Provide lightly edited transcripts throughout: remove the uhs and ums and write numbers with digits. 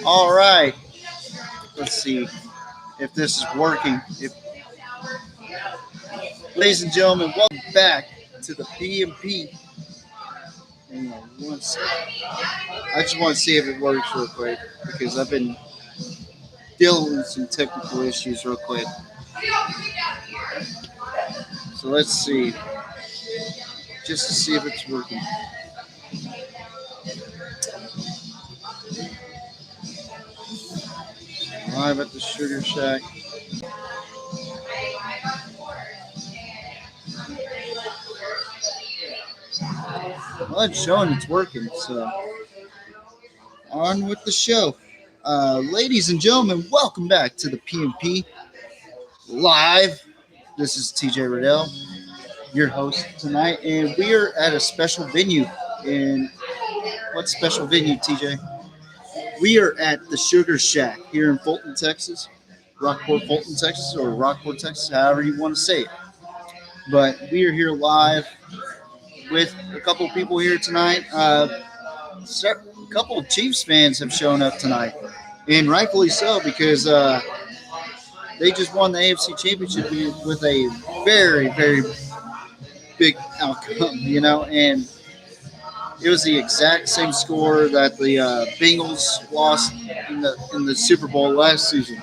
All right. Let's see if this is working. Ladies and gentlemen, welcome back to the PMP. Hang on one second. I just want to see if it works real quick because I've been dealing with some technical issues real quick. So let's see, just to see if it's working. Live at the Sugar Shack. Well, it's showing it's working, so on with the show. Ladies and gentlemen, welcome back to the PMP Live. This is TJ Riddell, your host tonight, and we are at a special venue. In what special venue, TJ? We are at the Sugar Shack here in Fulton, Texas. Rockport, Fulton, Texas, or Rockport, Texas, however you want to say it. But we are here live with a couple of people here tonight. A couple of Chiefs fans have shown up tonight, and rightfully so because they just won the AFC Championship with a very, very big outcome, and it was the exact same score that the Bengals lost in the Super Bowl last season.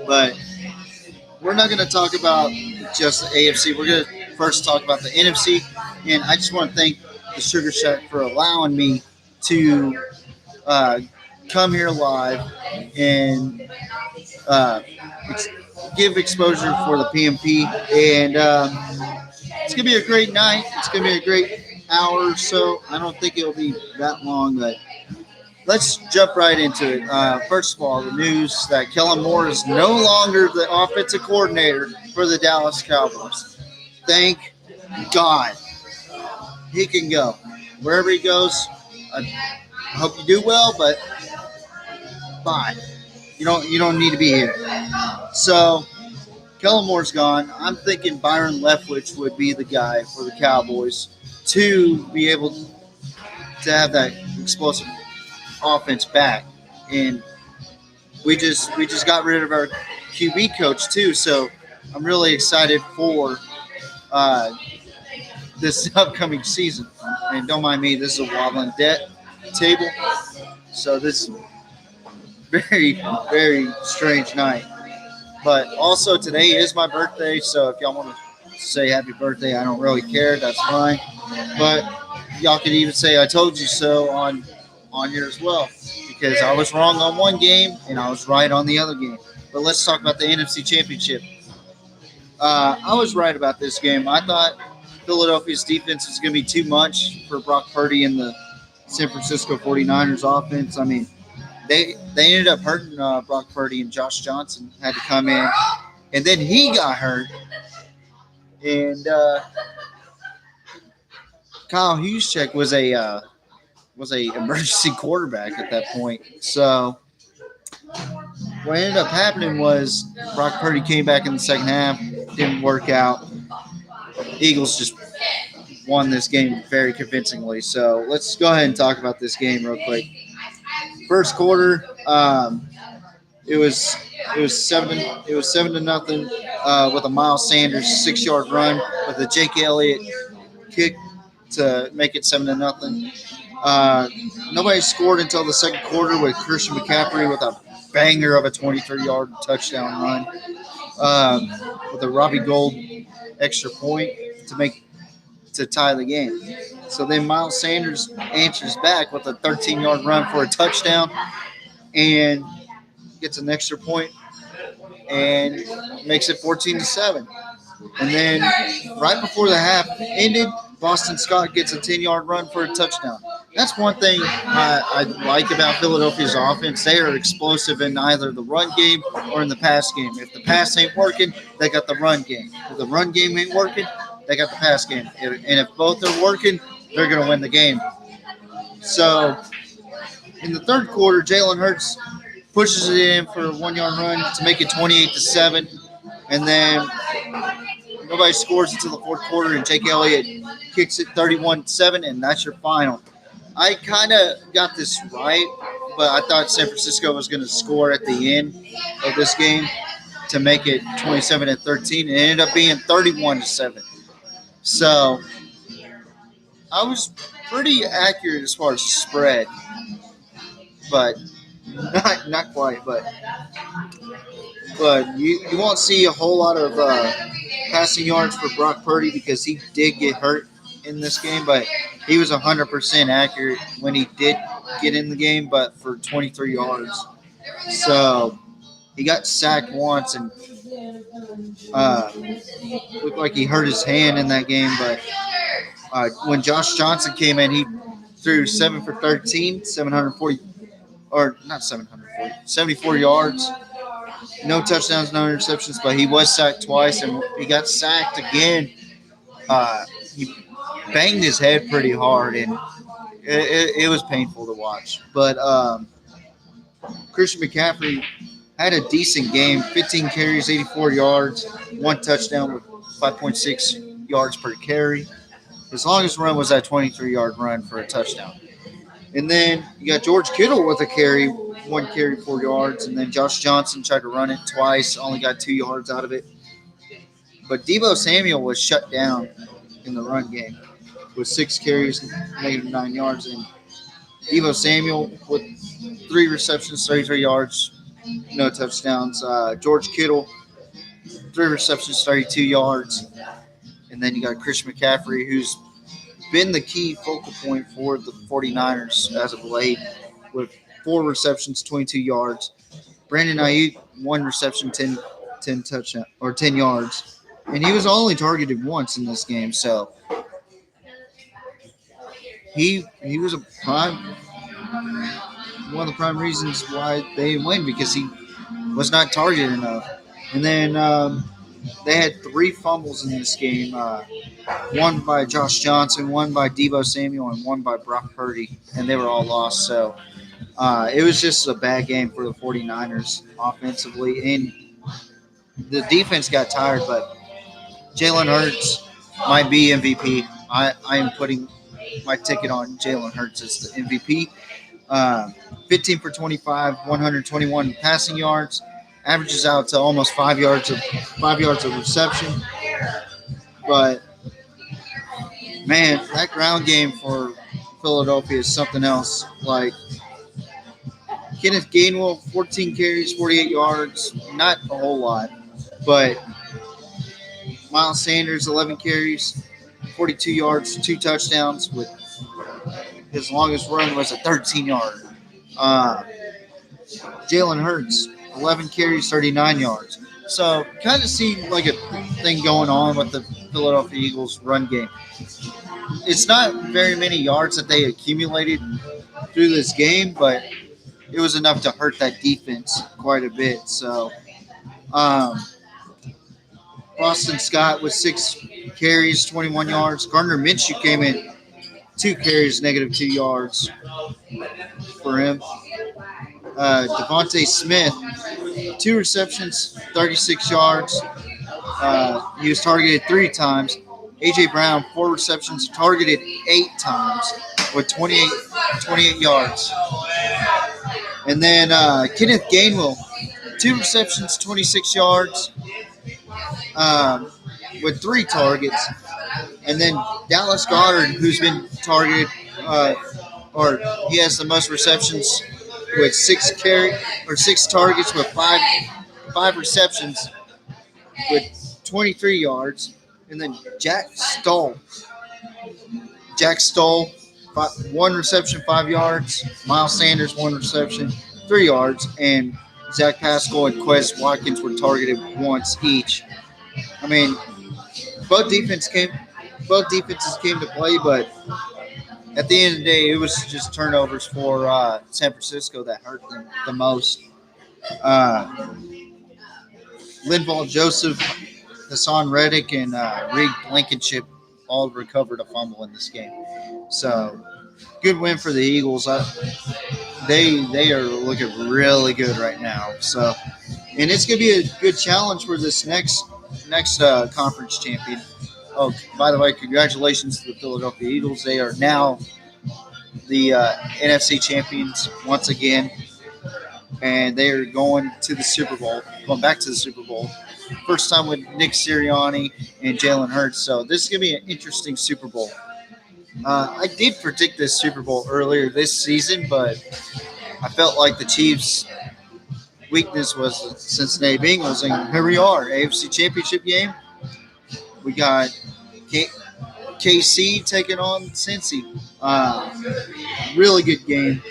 But we're not going to talk about just the AFC. We're going to first talk about the NFC, and I just want to thank the Sugar Shack for allowing me to come here live and give exposure for the PMP. And it's going to be a great night. It's going to be a great hour or so. I don't think it'll be that long, but let's jump right into it. First of all, the news that Kellen Moore is no longer the offensive coordinator for the Dallas Cowboys. Thank God. He can go. Wherever he goes, I hope you do well, but bye. You don't need to be here. So Kellen Moore's gone. I'm thinking Byron Leftwich would be the guy for the Cowboys to be able to have that explosive offense back. And we just got rid of our QB coach too, so I'm really excited for this upcoming season. And don't mind me, this is a wobbling debt table, so this is very, very strange night. But also today is my birthday, so if y'all want to say happy birthday, I don't really care. That's fine. But y'all can even say I told you so on here as well, because I was wrong on one game and I was right on the other game. But let's talk about the NFC Championship. I was right about this game. I thought Philadelphia's defense was going to be too much for Brock Purdy and the San Francisco 49ers offense. I mean, they ended up hurting Brock Purdy, and Josh Johnson had to come in, and then he got hurt. And Kyle Juszczyk was a emergency quarterback at that point. So what ended up happening was Brock Purdy came back in the second half, didn't work out. Eagles just won this game very convincingly. So let's go ahead and talk about this game real quick. First quarter, it was 7-0 with a Miles Sanders 6-yard run with a Jake Elliott kick to make it 7-0. Nobody scored until the second quarter with Christian McCaffrey with a banger of a 23-yard touchdown run with a Robbie Gould extra point to tie the game. So then Miles Sanders answers back with a 13-yard run for a touchdown and gets an extra point and makes it 14-7. And then right before the half ended, Boston Scott gets a 10-yard run for a touchdown. That's one thing I like about Philadelphia's offense. They are explosive in either the run game or in the pass game. If the pass ain't working, they got the run game. If the run game ain't working, they got the pass game. And if both are working, they're going to win the game. So in the third quarter, Jalen Hurts pushes it in for a 1-yard run to make it 28-7. And then nobody scores until the fourth quarter, and Jake Elliott kicks it 31-7, and that's your final. I kind of got this right but I thought San Francisco was going to score at the end of this game to make it 27-13. It ended up being 31-7. So I was pretty accurate as far as spread, but not quite. But you won't see a whole lot of passing yards for Brock Purdy because he did get hurt in this game, but he was 100% accurate when he did get in the game, but for 23 yards. So he got sacked once and looked like he hurt his hand in that game. But when Josh Johnson came in, he threw 7 for 13, 740, or not 740, 74 yards. No touchdowns, no interceptions, but he was sacked twice, and he got sacked again. He banged his head pretty hard, and it was painful to watch. But Christian McCaffrey had a decent game, 15 carries, 84 yards, one touchdown with 5.6 yards per carry. His longest run was that 23-yard run for a touchdown. And then you got George Kittle with a carry, 4 yards. And then Josh Johnson tried to run it twice, only got 2 yards out of it. But Deebo Samuel was shut down in the run game with 6 carries, -9 yards. And Deebo Samuel with 3 receptions, 33 yards, no touchdowns. George Kittle, 3 receptions, 32 yards. And then you got Christian McCaffrey, who's been the key focal point for the 49ers as of late, with 4 receptions, 22 yards. Brandon Ayuk, 1 reception, 10 touchdown or 10 yards, and he was only targeted once in this game. So he was one of the prime reasons why they win, because he was not targeted enough. And then they had 3 fumbles in this game. One by Josh Johnson, one by Deebo Samuel, and one by Brock Purdy, and they were all lost. So it was just a bad game for the 49ers offensively, and the defense got tired, but Jalen Hurts might be MVP. I am putting my ticket on Jalen Hurts as the MVP. 15 for 25, 121 passing yards, averages out to almost 5 yards of reception. But man, that ground game for Philadelphia is something else. Like Kenneth Gainwell, 14 carries, 48 yards, not a whole lot. But Miles Sanders, 11 carries, 42 yards, 2 touchdowns, with his longest run was a 13-yard. Jalen Hurts, 11 carries, 39 yards. So kind of see like a thing going on with the Philadelphia Eagles run game. It's not very many yards that they accumulated through this game, but it was enough to hurt that defense quite a bit. So Boston Scott with 6 carries, 21 yards. Gardner Minshew came in 2 carries, -2 yards for him. Devontae Smith, 2 receptions, 36 yards. He was targeted 3 times. A.J. Brown, 4 receptions, targeted 8 times with 28 yards. And then Kenneth Gainwell, 2 receptions, 26 yards with 3 targets. And then Dallas Goedert, who's been targeted, or he has the most receptions with 6 targets with 5 receptions with 23 yards. And then Jack Stoll, 1 reception, 5 yards. Miles Sanders, 1 reception, 3 yards. And Zach Pascal and Quez Watkins were targeted once each. I mean, both defenses came to play, but at the end of the day, it was just turnovers for San Francisco that hurt them the most. Linval Joseph, Hassan Reddick, and Reed Blankenship all recovered a fumble in this game. So, good win for the Eagles. They are looking really good right now. So, and it's going to be a good challenge for this next conference champion. Oh, by the way, congratulations to the Philadelphia Eagles. They are now the NFC champions once again, and they are going to the Super Bowl, going back to the Super Bowl. First time with Nick Sirianni and Jalen Hurts. So this is going to be an interesting Super Bowl. I did predict this Super Bowl earlier this season, but I felt like the Chiefs' weakness was the Cincinnati Bengals, and here we are, AFC Championship game. We got KC taking on Cincy. Really good game.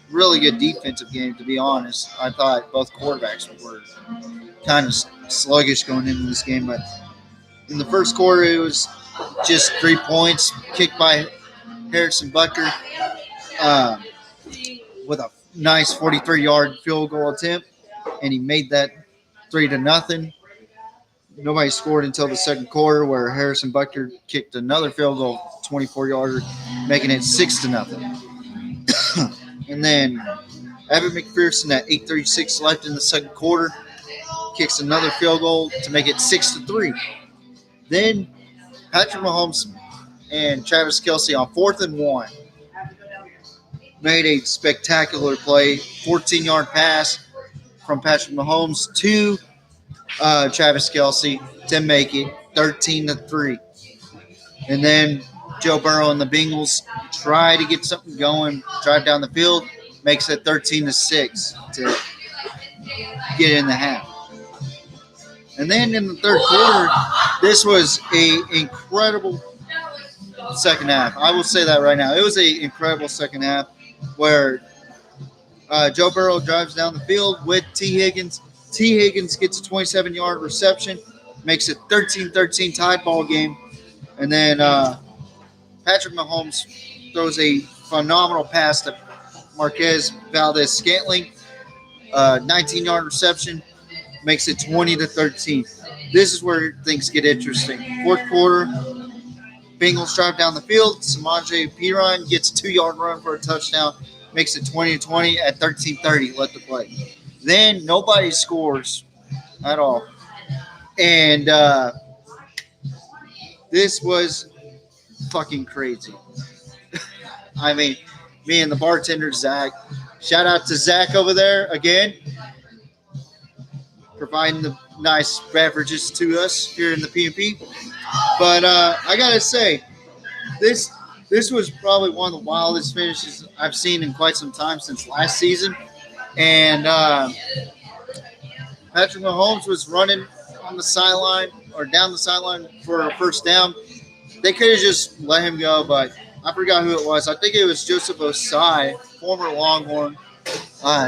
Really good defensive game, to be honest. I thought both quarterbacks were kind of sluggish going into this game, but in the first quarter, it was just 3 points kicked by Harrison Butker uh, with a nice 43-yard field goal attempt, and he made that 3-0. Nobody scored until the second quarter, where Harrison Butker kicked another field goal, 24-yarder, making it 6-0. And then Evan McPherson at 8:36 left in the second quarter kicks another field goal to make it 6-3. Then Patrick Mahomes and Travis Kelce on 4th and 1 made a spectacular play, 14-yard pass from Patrick Mahomes to Travis Kelce to make it 13-3. And then Joe Burrow and the Bengals try to get something going, drive down the field, makes it 13-6 to get in the half. And then in the third quarter, this was an incredible second half. I will say that right now. It was an incredible second half where Joe Burrow drives down the field with T. Higgins. T. Higgins gets a 27-yard reception, makes it 13-13 tied ball game. And then Patrick Mahomes throws a phenomenal pass to Marquez Valdez-Scantling, 19-yard reception, makes it 20-13. This is where things get interesting. Fourth quarter, Bengals drive down the field. Samaje Perine gets a 2-yard run for a touchdown, makes it 20-20 at 13:30 left to play. Then nobody scores at all. And this was fucking crazy. I mean, me and the bartender, Zach. Shout out to Zach over there again, providing the nice beverages to us here in the PMP. But I gotta say, this was probably one of the wildest finishes I've seen in quite some time since last season. And Patrick Mahomes was running on the sideline or down the sideline for a first down. They could have just let him go, but I forgot who it was. I think it was Joseph Osai, former Longhorn.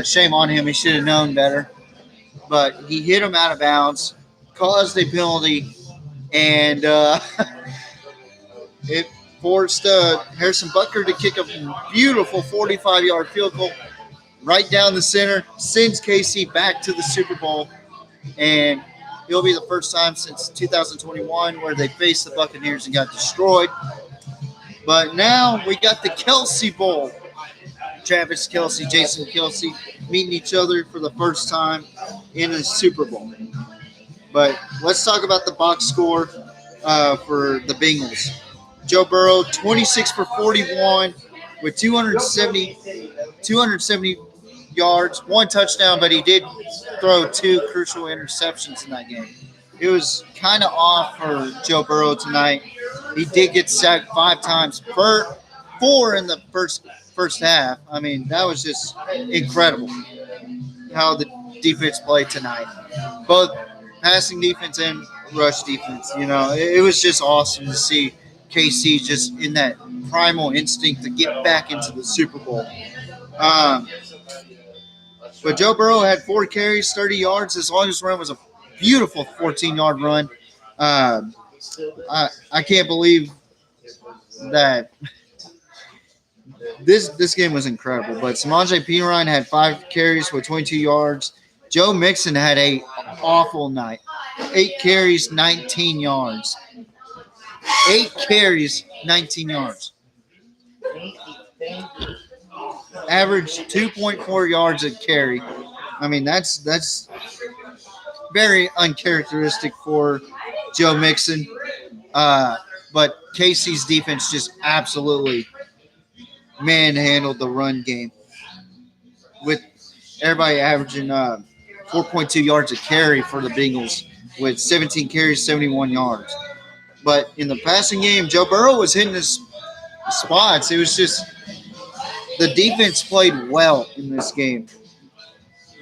Shame on him. He should have known better. But he hit him out of bounds, caused a penalty, and it forced Harrison Butker to kick a beautiful 45-yard field goal right down the center, sends KC back to the Super Bowl, and it'll be the first time since 2021 where they faced the Buccaneers and got destroyed. But now we got the Kelce Bowl. Travis Kelce, Jason Kelce meeting each other for the first time in a Super Bowl. But let's talk about the box score for the Bengals. Joe Burrow, 26 for 41 with 270 yards, 1 touchdown, but he did throw 2 crucial interceptions in that game. It was kind of off for Joe Burrow tonight. He did get sacked 5 times, 4 in the first half. I mean, that was just incredible how the defense played tonight. Both passing defense and rush defense. You know, it was just awesome to see KC just in that primal instinct to get back into the Super Bowl. But Joe Burrow had 4 carries, 30 yards. His longest run was a beautiful 14-yard run. I can't believe that this game was incredible. But Samaje Perine had 5 carries with 22 yards. Joe Mixon had a awful night. 8 carries, 19 yards. 8 carries, 19 yards. Average 2.4 yards a carry. I mean, that's very uncharacteristic for Joe Mixon. But KC's defense just absolutely manhandled the run game with everybody averaging 4.2 yards a carry for the Bengals with 17 carries, 71 yards. But in the passing game, Joe Burrow was hitting his spots. It was just the defense played well in this game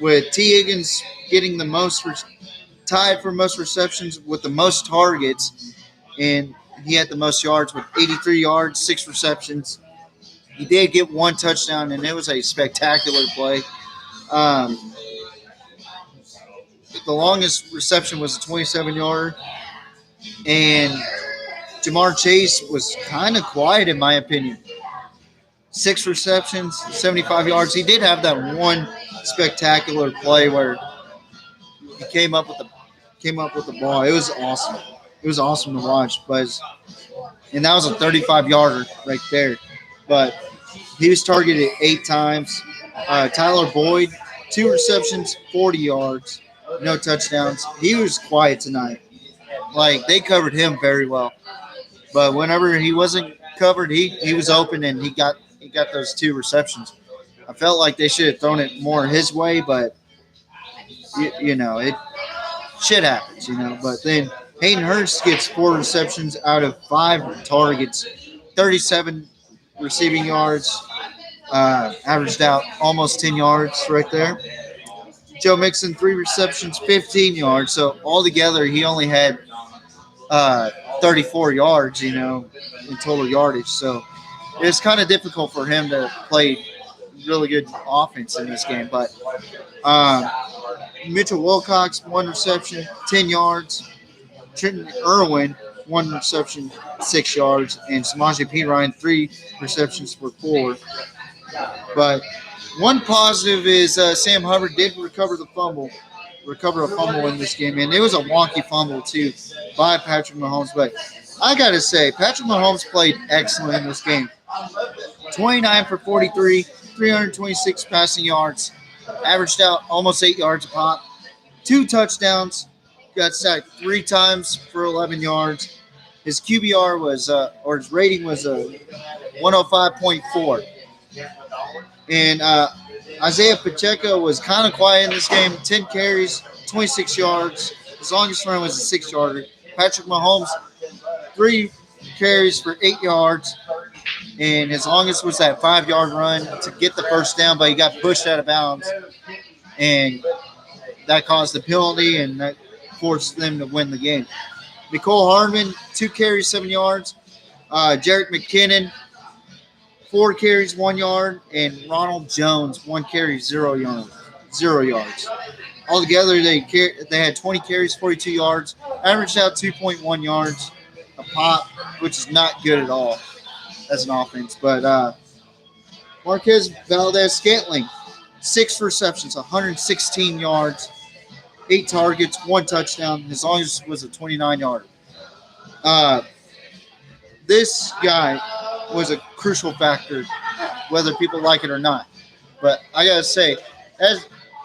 with T. Higgins getting the most tied for most receptions with the most targets, and he had the most yards with 83 yards, 6 receptions. He did get 1 touchdown, and it was a spectacular play. Um, the longest reception was a 27-yarder, and Jamar Chase was kind of quiet in my opinion. 6 receptions, 75 yards. He did have that one spectacular play where he came up with the ball. It was awesome. It was awesome to watch, and that was a 35-yarder right there. But he was targeted 8 times. Tyler Boyd, 2 receptions, 40 yards, no touchdowns. He was quiet tonight. Like they covered him very well. But whenever he wasn't covered, he was open and he got those 2 receptions. I felt like they should have thrown it more his way, but it shit happens, But then Hayden Hurst gets 4 receptions out of 5 targets, 37 receiving yards, averaged out almost 10 yards right there. Joe Mixon, 3 receptions, 15 yards. So altogether, he only had 34 yards, in total yardage. So it's kind of difficult for him to play really good offense in this game. But Mitchell Wilcox, 1 reception, 10 yards. Trenton Irwin, 1 reception, 6 yards. And Samaje Perine, 3 receptions for 4. But one positive is Sam Hubbard did recover a fumble in this game, and it was a wonky fumble too by Patrick Mahomes. But I gotta say, Patrick Mahomes played excellent in this game. 29 for 43, 326 passing yards, averaged out almost 8 yards a pop, 2 touchdowns, got sacked 3 times for 11 yards. His QBR was or his rating was 105.4. And Isaiah Pacheco was kind of quiet in this game. 10 carries, 26 yards. His longest run was a 6-yarder. Patrick Mahomes, 3 carries for 8 yards. And his longest was that 5-yard run to get the first down, but he got pushed out of bounds. And that caused the penalty, and that forced them to win the game. Nicole Hardman, 2 carries, 7 yards. Jerick McKinnon, 4 carries, 1 yard, and Ronald Jones, 1 carry, 0 yards. Altogether, they had 20 carries, 42 yards, averaged out 2.1 yards a pop, which is not good at all as an offense. But Marquez Valdez-Scantling, 6 receptions, 116 yards, 8 targets, 1 touchdown. His longest was a 29-yarder. This guy was a crucial factor, whether people like it or not. But I gotta say,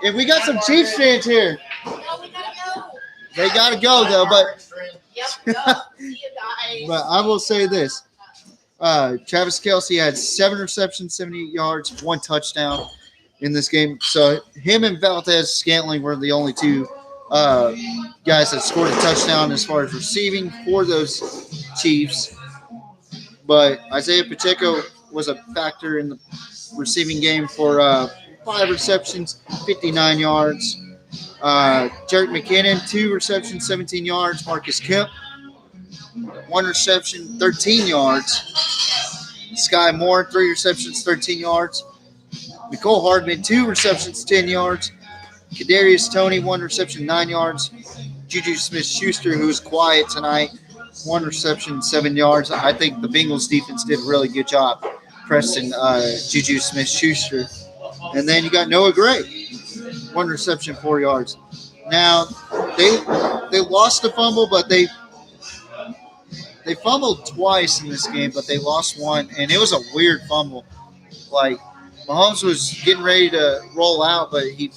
if we got some Chiefs fans here, they gotta go though. But but I will say this: Travis Kelce had 7 receptions, 78 yards, 1 touchdown in this game. So him and Valdez-Scantling were the only 2 guys that scored a touchdown as far as receiving for those Chiefs. But Isaiah Pacheco was a factor in the receiving game for 5 receptions, 59 yards. Jerick McKinnon, 2 receptions, 17 yards. Marcus Kemp, 1 reception, 13 yards. Sky Moore, 3 receptions, 13 yards. Nicole Hardman, 2 receptions, 10 yards. Kadarius Toney, 1 reception, 9 yards. Juju Smith-Schuster, who was quiet tonight, 1 reception, 7 yards. I think the Bengals defense did a really good job pressing Juju Smith-Schuster. And then you got Noah Gray, 1 reception, 4 yards. Now, they lost the fumble, but they fumbled twice in this game, but they lost 1, and it was a weird fumble. Like, Mahomes was getting ready to roll out, but he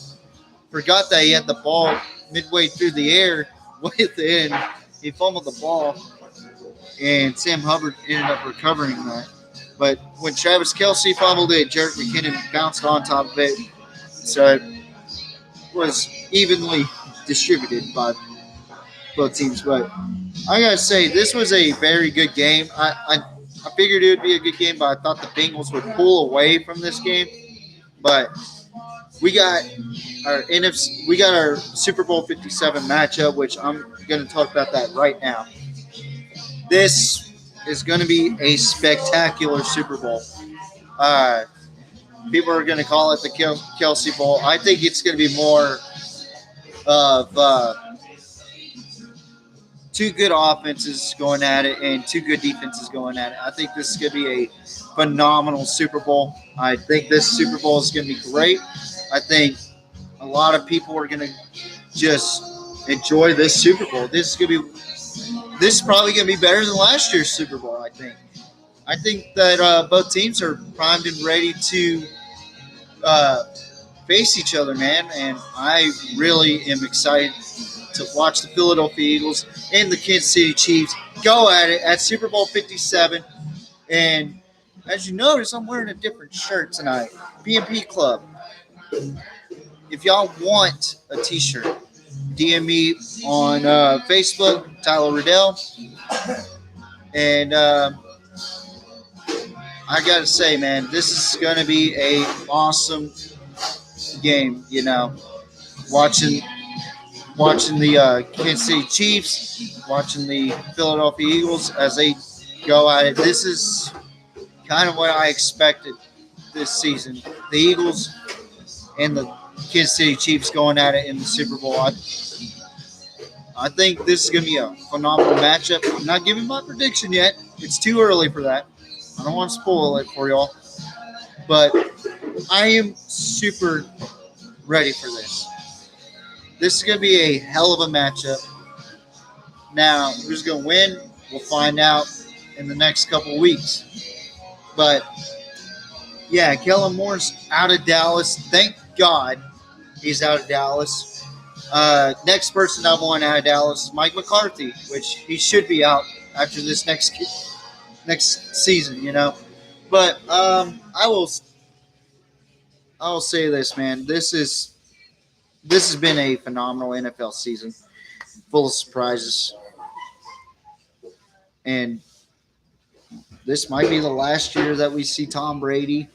forgot that he had the ball midway through the air within. He fumbled the ball, and Sam Hubbard ended up recovering that. But when Travis Kelce fumbled it, Jerick McKinnon bounced on top of it. So it was evenly distributed by both teams. But I got to say, this was a very good game. I figured it would be a good game, but I thought the Bengals would pull away from this game. But we got we got our Super Bowl 57 matchup, which I'm going to talk about that right now. This is going to be a spectacular Super Bowl. Uh, People are going to call it the Kelsey Bowl. I think it's going to be more of two good offenses going at it and two good defenses going at it. I think this is going to be a phenomenal Super Bowl. I think this Super Bowl is going to be great. I think a lot of people are going to just enjoy this Super Bowl. This is probably going to be better than last year's Super Bowl. I think that both teams are primed and ready to face each other, man. And I really am excited to watch the Philadelphia Eagles and the Kansas City Chiefs go at it at Super Bowl 57. And as you notice, I'm wearing a different shirt tonight. BMP Club. If y'all want a t-shirt, DM me on Facebook, Tyler Riddell. And I got to say, man, this is going to be a awesome game, watching the Kansas City Chiefs, watching the Philadelphia Eagles as they go at it. This is kind of what I expected this season. The Eagles and the Kansas City Chiefs going at it in the Super Bowl. I think this is going to be a phenomenal matchup. I'm not giving my prediction yet. It's too early for that. I don't want to spoil it for y'all. But I am super ready for this. This is going to be a hell of a matchup. Now, who's going to win? We'll find out in the next couple of weeks. But, yeah, Kellen Moore's out of Dallas. Thank God he's out of Dallas. Next person I want out of Dallas is Mike McCarthy, which he should be out after this next season, But I will say this, man. This has been a phenomenal NFL season, full of surprises, and this might be the last year that we see Tom Brady.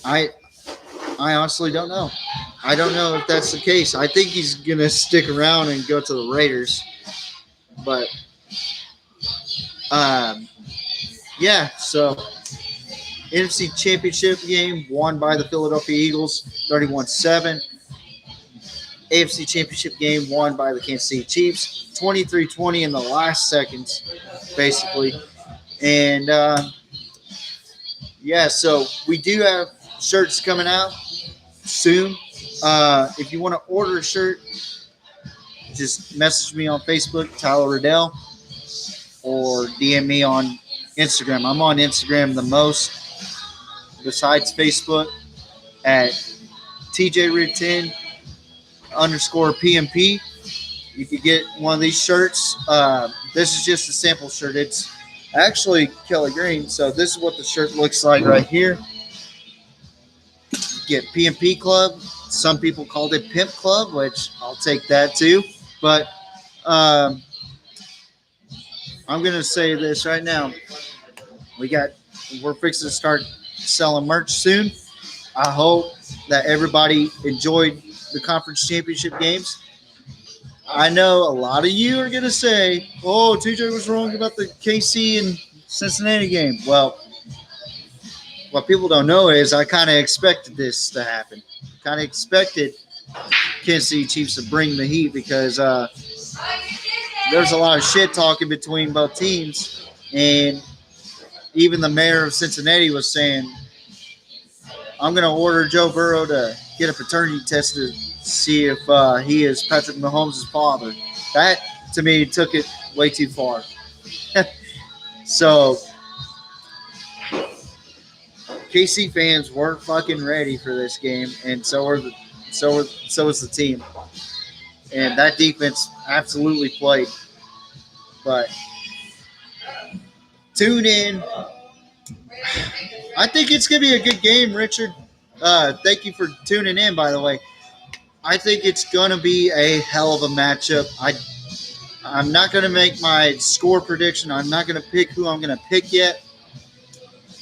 I honestly don't know. I don't know if that's the case. I think he's gonna stick around and go to the Raiders, but yeah. So NFC Championship game won by the Philadelphia Eagles, 31-7. AFC Championship game won by the Kansas City Chiefs, 23-20 in the last seconds, basically. And, yeah, so we do have shirts coming out soon. If you want to order a shirt, just message me on Facebook, Tyler Riddell, or DM me on Instagram. I'm on Instagram the most, besides Facebook, at TJRid10 _PMP. You could get one of these shirts. This is just a sample shirt. It's actually Kelly Green. So this is what the shirt looks like right here. Get PMP Club. Some people called it Pimp Club, which I'll take that too. But I'm going to say this right now. We're fixing to start selling merch soon. I hope that everybody enjoyed the conference championship games. I know a lot of you are going to say, oh, TJ was wrong about the KC and Cincinnati game. Well, what people don't know is I kind of expected this to happen. Kind of expected Kansas City Chiefs to bring the heat because there's a lot of shit talking between both teams. And even the mayor of Cincinnati was saying, I'm going to order Joe Burrow to get a paternity test to see if he is Patrick Mahomes' father. That, to me, took it way too far. So, KC fans weren't fucking ready for this game, and so was the team. And that defense absolutely played. But Tune in. I think it's going to be a good game, Richard. Thank you for tuning in, by the way. I think it's going to be a hell of a matchup. I'm not going to make my score prediction. I'm not going to pick who I'm going to pick yet.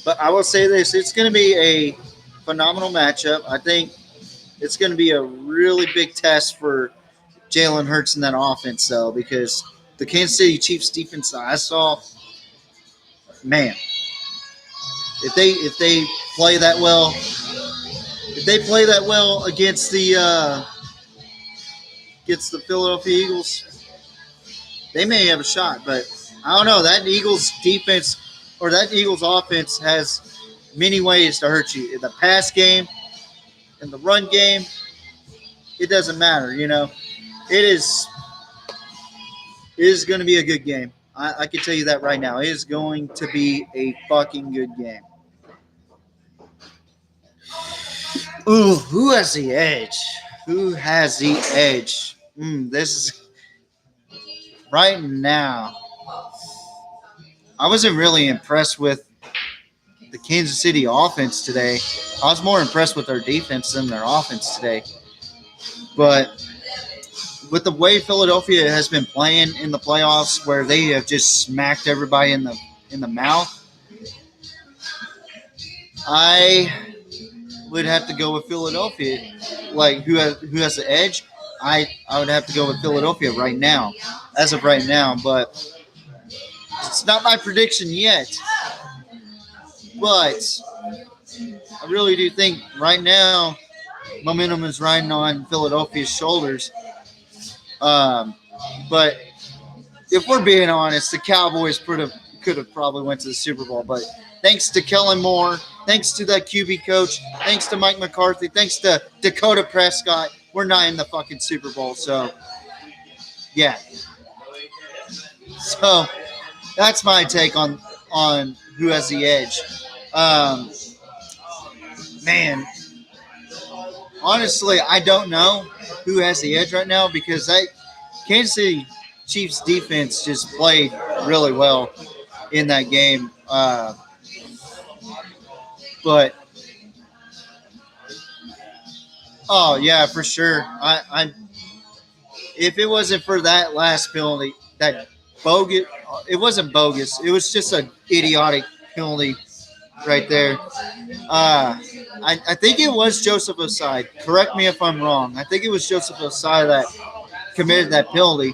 But I will say this. It's going to be a phenomenal matchup. I think it's going to be a really big test for Jalen Hurts in that offense, though, because the Kansas City Chiefs defense that I saw, man, if they play that well, against the Philadelphia Eagles, they may have a shot. But I don't know. That Eagles defense or that Eagles offense has many ways to hurt you. In the pass game, in the run game, it doesn't matter. It is going to be a good game. I can tell you that right now. It is going to be a fucking good game. Ooh, who has the edge? Who has the edge? This is right now. I wasn't really impressed with the Kansas City offense today. I was more impressed with their defense than their offense today. But with the way Philadelphia has been playing in the playoffs, where they have just smacked everybody in the mouth, I would have to go with Philadelphia. Like who has the edge? I would have to go with Philadelphia right now, as of right now. But it's not my prediction yet. But I really do think right now momentum is riding on Philadelphia's shoulders. But if we're being honest, the Cowboys could have probably went to the Super Bowl. But thanks to Kellen Moore, thanks to that QB coach, thanks to Mike McCarthy, thanks to Dakota Prescott, we're not in the fucking Super Bowl. So, yeah. So that's my take on who has the edge. Man, honestly, I don't know who has the edge right now because Kansas City Chiefs defense just played really well in that game. But oh yeah, for sure. I if it wasn't for that last penalty, that bogus, it wasn't bogus. It was just an idiotic penalty right there. I think it was Joseph Osai. Correct me if I'm wrong. I think it was Joseph Osai that committed that penalty.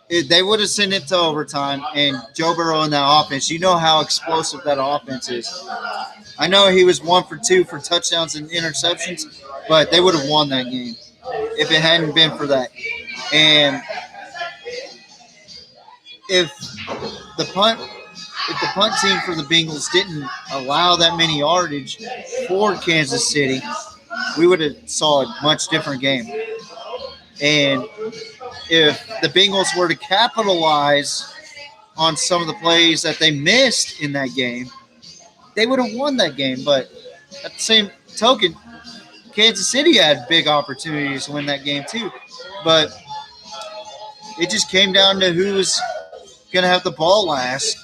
They would have sent it to overtime, and Joe Burrow in that offense, you know how explosive that offense is. I know he was 1 for 2 for touchdowns and interceptions, but they would have won that game if it hadn't been for that. And if the punt team for the Bengals didn't allow that many yardage for Kansas City, we would have saw a much different game. And if the Bengals were to capitalize on some of the plays that they missed in that game, they would have won that game. But at the same token, Kansas City had big opportunities to win that game too. But it just came down to who's going to have the ball last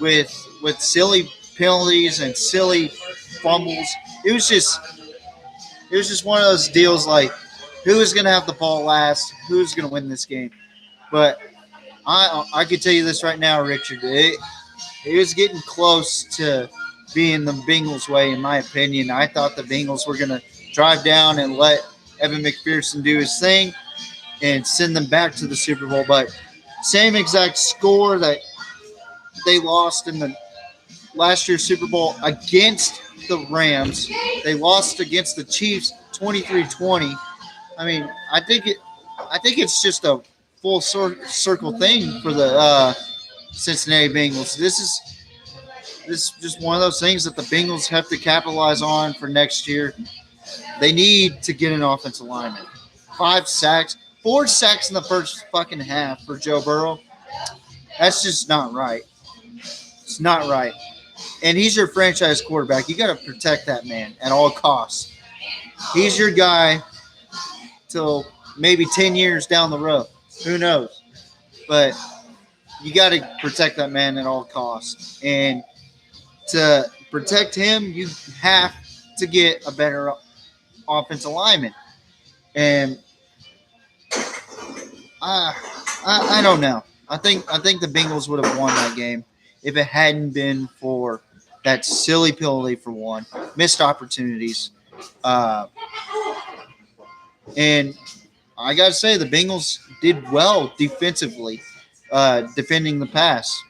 with silly penalties and silly fumbles. It was just one of those deals like, who is going to have the ball last? Who's going to win this game? But I can tell you this right now, Richard. It was getting close to being the Bengals' way, in my opinion. I thought the Bengals were going to drive down and let Evan McPherson do his thing and send them back to the Super Bowl. But same exact score that they lost in the last year's Super Bowl against the Rams. They lost against the Chiefs 23-20. I mean, I think it's just a full circle thing for the Cincinnati Bengals. This is just one of those things that the Bengals have to capitalize on for next year. They need to get an offensive lineman. 4 sacks in the first fucking half for Joe Burrow. That's just not right. It's not right. And he's your franchise quarterback. You got to protect that man at all costs. He's your guy till maybe 10 years down the road. Who knows? But you got to protect that man at all costs. And to protect him, you have to get a better offensive lineman. And I don't know. I think the Bengals would have won that game if it hadn't been for that silly penalty for one, missed opportunities, uh, and I got to say the Bengals did well defensively, defending the pass.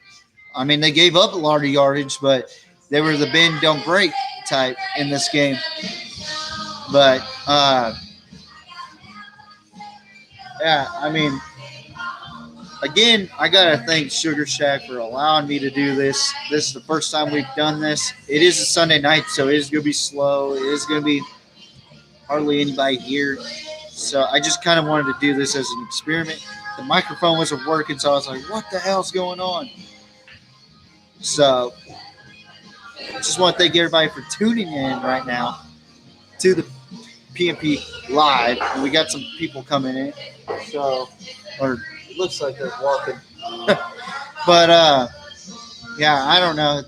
I mean, they gave up a lot of yardage, but they were the bend don't break type in this game. But yeah, I mean, again, I gotta thank Sugar Shack for allowing me to do this. This is the first time we've done this. It is a Sunday night, so it is gonna be slow. It is gonna be hardly anybody here. So I just kind of wanted to do this as an experiment. The microphone wasn't working, so I was like, "What the hell's going on?" So I just want to thank everybody for tuning in right now to the PMP Live. And we got some people coming in, so or it looks like they're walking. But yeah, I don't know.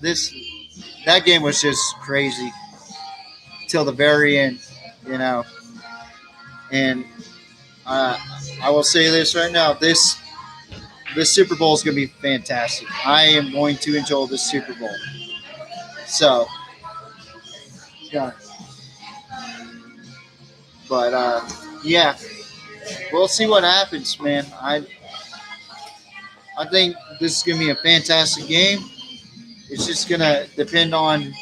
That game was just crazy till the very end, you know. And I will say this right now: this Super Bowl is going to be fantastic. I am going to enjoy this Super Bowl. So, yeah. But yeah, we'll see what happens, man. I think this is going to be a fantastic game. It's just going to depend on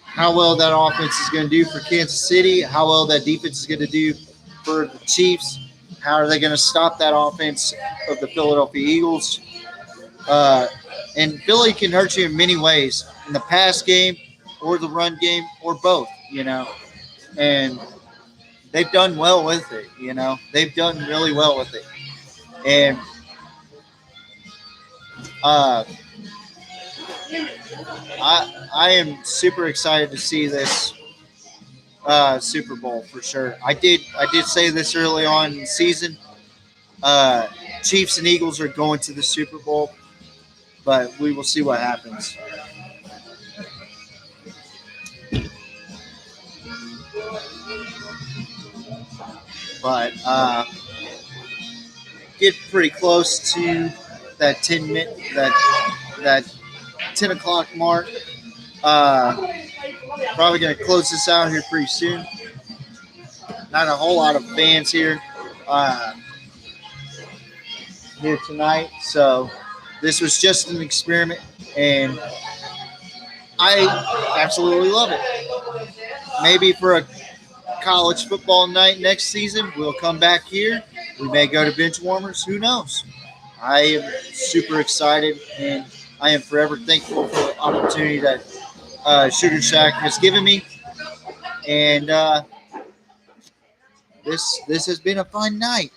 how well that offense is going to do for Kansas City, how well that defense is going to do for the Chiefs, how are they going to stop that offense of the Philadelphia Eagles. And Philly can hurt you in many ways, in the pass game or the run game or both, you know. And they've done well with it, you know. They've done really well with it. And I am super excited to see this Super Bowl for sure. I did say this early on in the season. Chiefs and Eagles are going to the Super Bowl, but we will see what happens. But get pretty close to that 10-minute that 10 o'clock mark. Probably going to close this out here pretty soon. Not a whole lot of fans here tonight, so this was just an experiment, and I absolutely love it. Maybe for a college football night next season, we'll come back here. We may go to bench warmers. Who knows? I am super excited, and I am forever thankful for the opportunity that Sugar Shack has given me. And this has been a fun night.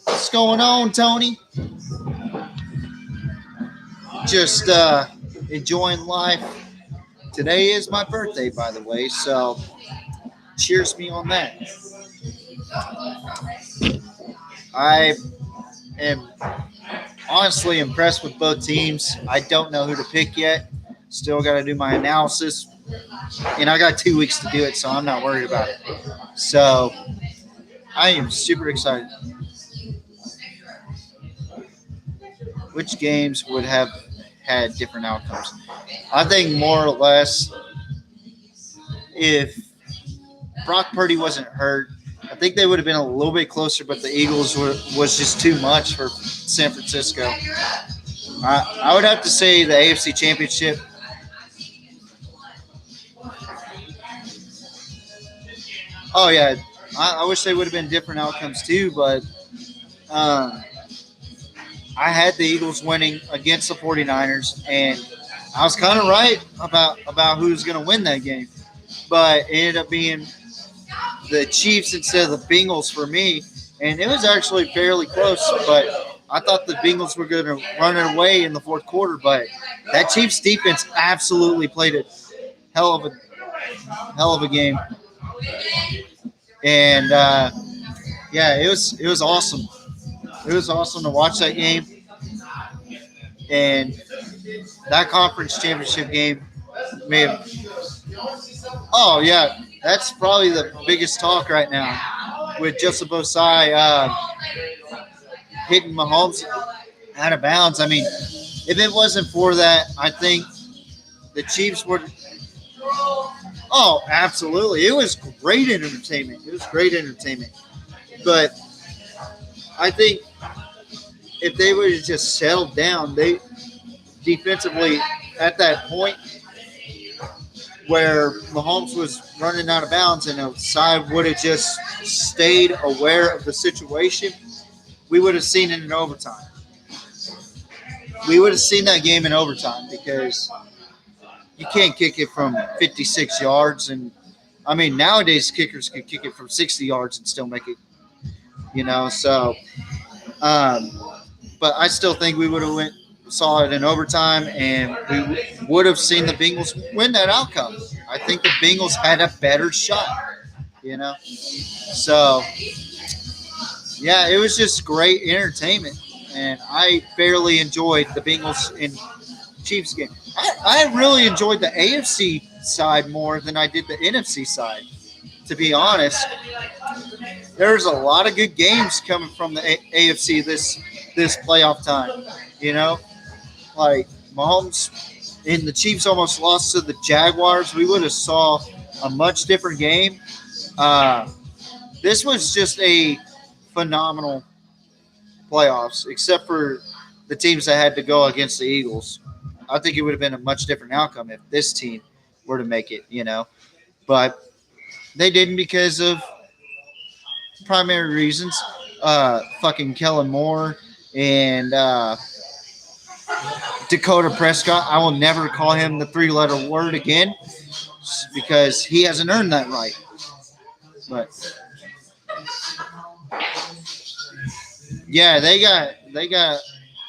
What's going on, Tony? Just enjoying life. Today is my birthday, by the way, so cheers me on that. I am honestly impressed with both teams. I don't know who to pick yet. Still got to do my analysis, and I got 2 weeks to do it, so I'm not worried about it. So I am super excited. Which games would have had different outcomes? I think more or less, if Brock Purdy wasn't hurt, I think they would have been a little bit closer, but the Eagles was just too much for San Francisco. I would have to say the AFC Championship. Oh, yeah. I wish they would have been different outcomes too, but I had the Eagles winning against the 49ers, and I was kind of right about who's going to win that game. But it ended up being the Chiefs instead of the Bengals for me, and it was actually fairly close, but I thought the Bengals were going to run it away in the fourth quarter, but that Chiefs defense absolutely played a hell of a game. And Yeah, it was awesome. It was awesome to watch that game, and that conference championship game may have. Oh yeah, that's probably the biggest talk right now with Joseph Osai hitting Mahomes out of bounds. I mean, if it wasn't for that, I think the Chiefs would. Oh, absolutely. It was great entertainment. It was great entertainment. But I think if they would have just settled down, they defensively at that point where Mahomes was running out of bounds and Osai would have just stayed aware of the situation, we would have seen it in overtime. We would have seen that game in overtime because you can't kick it from 56 yards. And I mean, nowadays kickers can kick it from 60 yards and still make it, So, um, but I still think we would have saw it in overtime, and we would have seen the Bengals win that outcome. I think the Bengals had a better shot, So, yeah, it was just great entertainment, and I fairly enjoyed the Bengals and Chiefs game. I really enjoyed the AFC side more than I did the NFC side. To be honest, there's a lot of good games coming from the AFC this playoff time. You know, like Mahomes and the Chiefs almost lost to the Jaguars. We would have saw a much different game. Uh, this was just a phenomenal playoffs, except for the teams that had to go against the Eagles. I think it would have been a much different outcome if this team were to make it. But they didn't because of primary reasons. Fucking Kellen Moore and Dakota Prescott. I will never call him the three-letter word again because he hasn't earned that right. But yeah, they got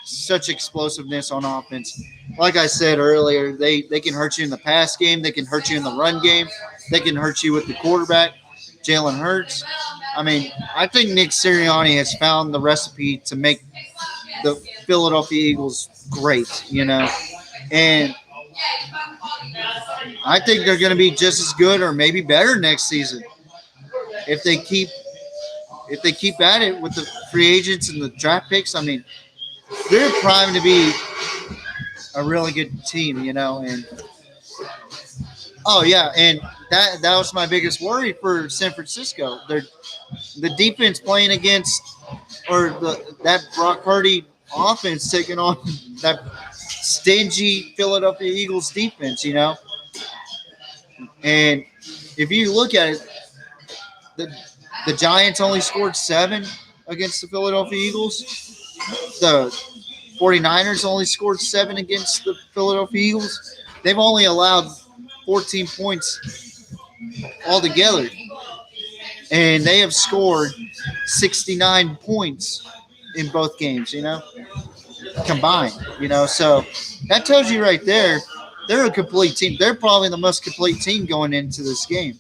such explosiveness on offense. Like I said earlier, they can hurt you in the pass game, they can hurt you in the run game, they can hurt you with the quarterback, Jalen Hurts. I mean, I think Nick Sirianni has found the recipe to make the Philadelphia Eagles great. And I think they're going to be just as good or maybe better next season if they keep at it with the free agents and the draft picks. I mean, they're primed to be a really good team. And oh yeah, and that was my biggest worry for San Francisco. The defense playing against or that Brock Purdy offense taking on that stingy Philadelphia Eagles defense. And if you look at it, the the Giants only scored 7 against the Philadelphia Eagles. The 49ers only scored 7 against the Philadelphia Eagles. They've only allowed 14 points altogether. And they have scored 69 points in both games, combined. So that tells you right there, they're a complete team. They're probably the most complete team going into this game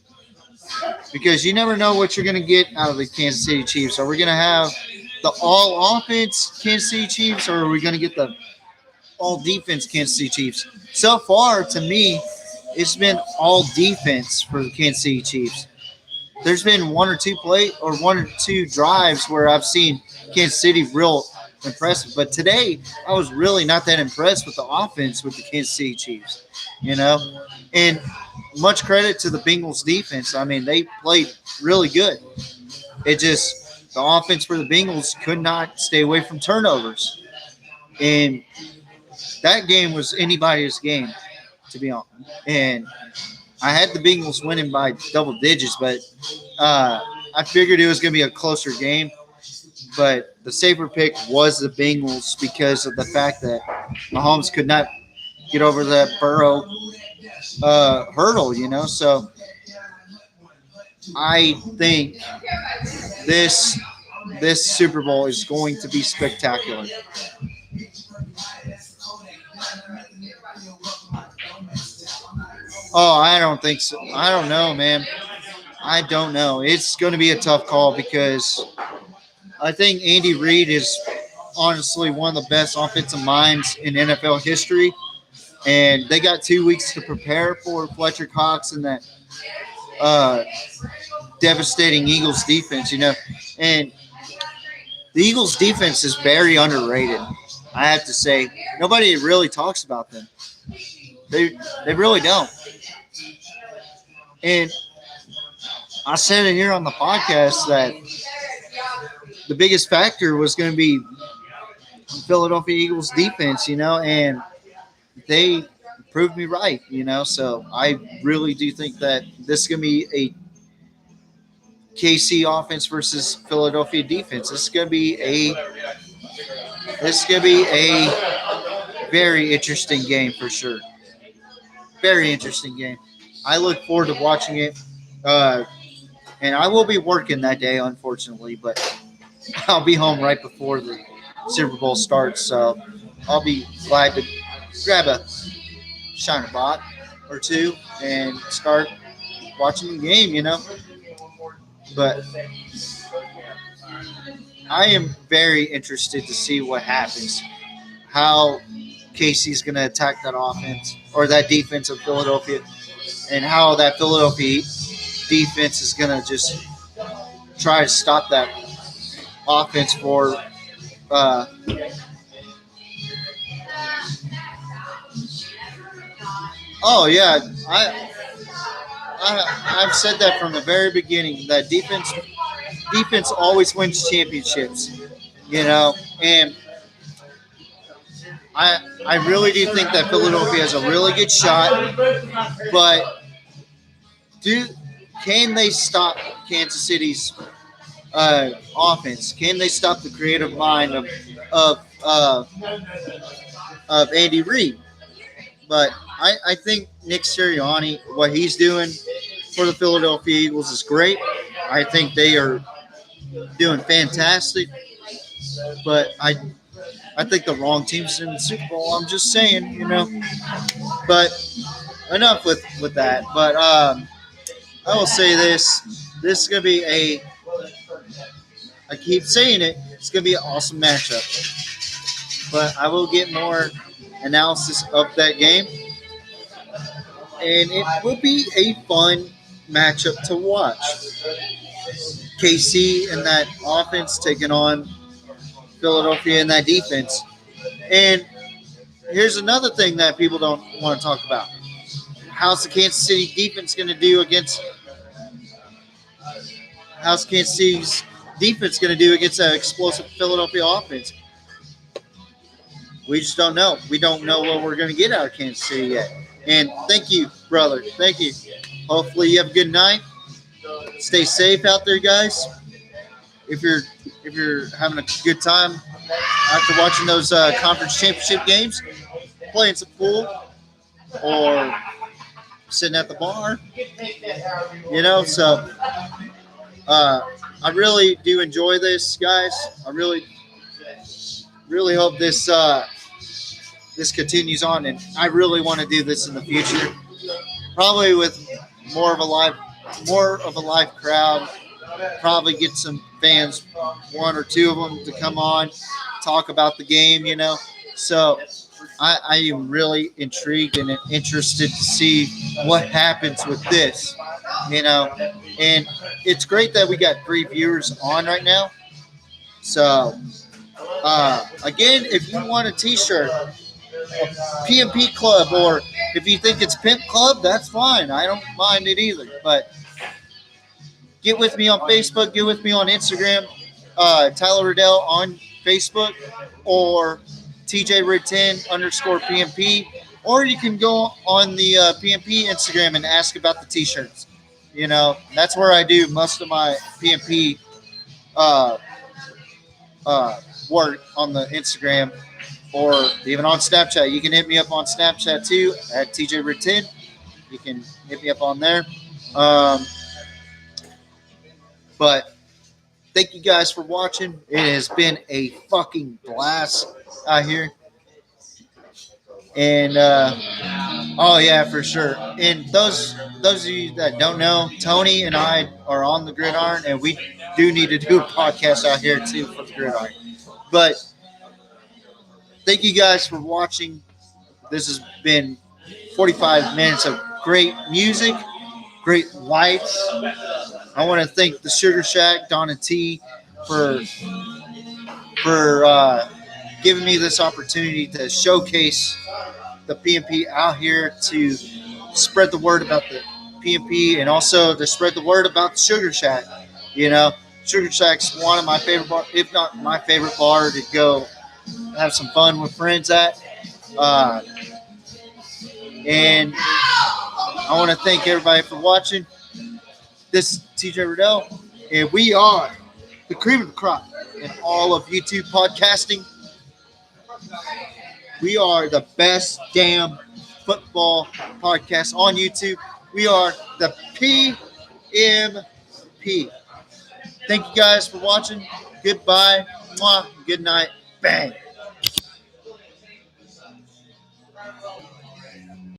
because you never know what you're going to get out of the Kansas City Chiefs. Are we going to have the all offense Kansas City Chiefs, or are we going to get the all defense Kansas City Chiefs? So far, to me, it's been all defense for the Kansas City Chiefs. There's been one or two drives where I've seen Kansas City real impressive. But today, I was really not that impressed with the offense with the Kansas City Chiefs. And much credit to the Bengals defense. I mean, they played really good. It just, the offense for the Bengals could not stay away from turnovers. And that game was anybody's game, to be honest. And I had the Bengals winning by double digits, but I figured it was going to be a closer game. But the safer pick was the Bengals because of the fact that Mahomes could not get over that Burrow hurdle. So I think this Super Bowl is going to be spectacular. Oh, I don't think so. I don't know, man. I don't know. It's going to be a tough call because I think Andy Reid is honestly one of the best offensive minds in NFL history. And they got 2 weeks to prepare for Fletcher Cox and that uh, devastating Eagles defense, And the Eagles defense is very underrated. I have to say, nobody really talks about them. They they really don't. And I said it here on the podcast that the biggest factor was going to be Philadelphia Eagles defense, and they proved me right, So I really do think that this is going to be a KC offense versus Philadelphia defense. This is going to be a very interesting game for sure. Very interesting game. I look forward to watching it. Uh, and I will be working that day, unfortunately, but I'll be home right before the Super Bowl starts, so I'll be glad to grab a Shiner Bot or two and start watching the game. But I am very interested to see what happens, how Casey's going to attack that offense or that defense of Philadelphia, and how that Philadelphia defense is going to just try to stop that offense for uh, oh yeah, I've said that from the very beginning. That defense always wins championships, and I really do think that Philadelphia has a really good shot, but do can they stop Kansas City's offense? Can they stop the creative mind of uh, of Andy Reid? But I think Nick Sirianni, what he's doing for the Philadelphia Eagles is great. I think they are doing fantastic. But I think the wrong team's in the Super Bowl. I'm just saying. But enough with that. But I will say this: this is gonna be a. I keep saying it. It's gonna be an awesome matchup. But I will get more analysis of that game, and it will be a fun matchup to watch. KC and that offense taking on Philadelphia and that defense. And here's another thing that people don't want to talk about. How's the Kansas City defense going to do against how's Kansas City's defense going to do against an explosive Philadelphia offense? We just don't know. We don't know what we're going to get out of Kansas City yet. And thank you, brother. Thank you. Hopefully you have a good night. Stay safe out there, guys. If you're having a good time after watching those conference championship games, playing some pool or sitting at the bar, So I really do enjoy this, guys. I really hope this this continues on, and I really want to do this in the future, probably with more of a live crowd. Probably get some fans, one or two of them, to come on, talk about the game. So I am really intrigued and interested to see what happens with this. And it's great that we got 3 viewers on right now. So again, if you want a T-shirt, a PMP Club, or if you think it's Pimp Club, that's fine. I don't mind it either. But get with me on Facebook. Get with me on Instagram. Tyler Riddell on Facebook, or TJRid10_PMP. Or you can go on the PMP Instagram and ask about the T-shirts. That's where I do most of my PMP work, on the Instagram, or even on Snapchat. You can hit me up on Snapchat too at TJRid10. You can hit me up on there. But thank you guys for watching. It has been a fucking blast out here. And Oh yeah, for sure. And those of you that don't know, Tony and I are on the gridiron, and we do need to do a podcast out here too for the gridiron. But thank you guys for watching. This has been 45 minutes of great music, great lights. I want to thank the Sugar Shack, Don and T, for giving me this opportunity to showcase the PMP out here, to spread the word about the PMP, and also to spread the word about the Sugar Shack. You know, Sugar Shack's one of my favorite bar, if not my favorite bar to go have some fun with friends at. Uh, and I want to thank everybody for watching. This is TJ Riddell, and we are the cream of the crop in all of YouTube podcasting. We are the best damn football podcast on YouTube. We are the PMP. Thank you guys for watching. Goodbye. Mwah. Good night. Bang.